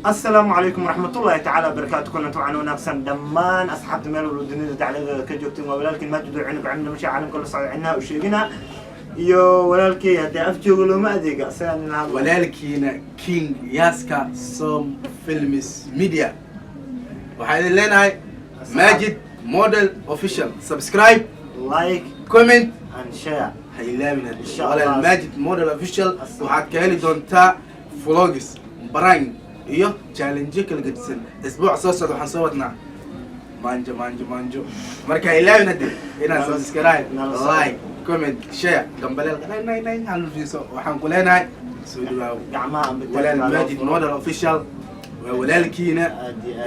السلام عليكم ورحمة الله تعالى وبركاته. كنا طبعا وناقصن دمان أصحاب مال والدنيا تعالى كجوكتين ولكن ما تدعو عنك عندنا مش عالم كل صار عنا وشيقنا يو ولكن هذا أفجو لو ما أدري قصينا ولكن كينج ياسكا سوم فيلمز ميديا وحين لنا ماجد موديل اوفيشال سبسكرايب لايك كومنت and share. هيلا من إن شاء الله. على ماجد موديل اوفيشال وحد كهلي دونتا فلوجز براين iyo challenge kala gudsan isbuuc soo socdo waxaan soo wadnaa manjo marka ilaawina dib inaan subscribe like comment share gambaleel nay hal fiiso waxaan ku leenahay soo dhawaaw gacmaha walaal Majid Model Official walaalkiina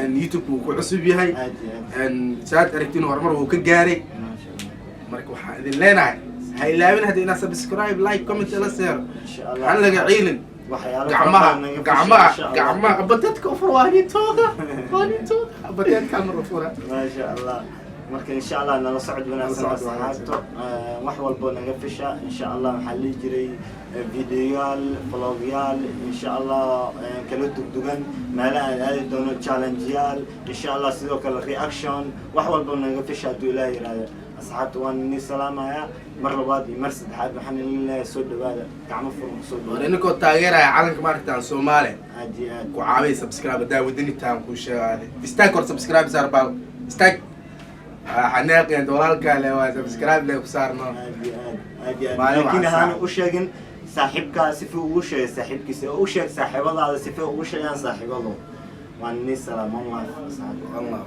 in YouTube uu ku cusub yahay in saad aragtiin horumar uu ka gaaray marka waxaan idin leenahay ha ilaawina hadii inaad subscribe like comment la share waxaan laga ciilin gacmaha abadadka furwaanintooda abadadka marfura ما شاء الله marka insha Allah nala socod wanaagsan asxaabto wax walbo naga fisha insha Allah maxalli jiray videoyaal vlogyaal insha Allah kala dugdugan meelaha aad doono challengeyaal insha Allah sidoo kale reaction wax walbo naga fisha haduu Ilaahay yiraahdo asxaabta waan ni salaamaya mar labaad iyo mar saddexaad waxaan ilaahay soo dhawaada gacmo furan soo dhawaada inkoo taageeraya calanka maaragtaan Soomaaliya aad iyo aad ku caaway subscribe daa wadani taan ku sheegay istaag kor subscribe saar bal istaag حناقي دولار كله وسبسكرايب له وصارنا لكن هان وشجن صاحبك سفي وش صاحبك وش صاحب الله سفي وش يعني صاحب الله وعني سلام الله الله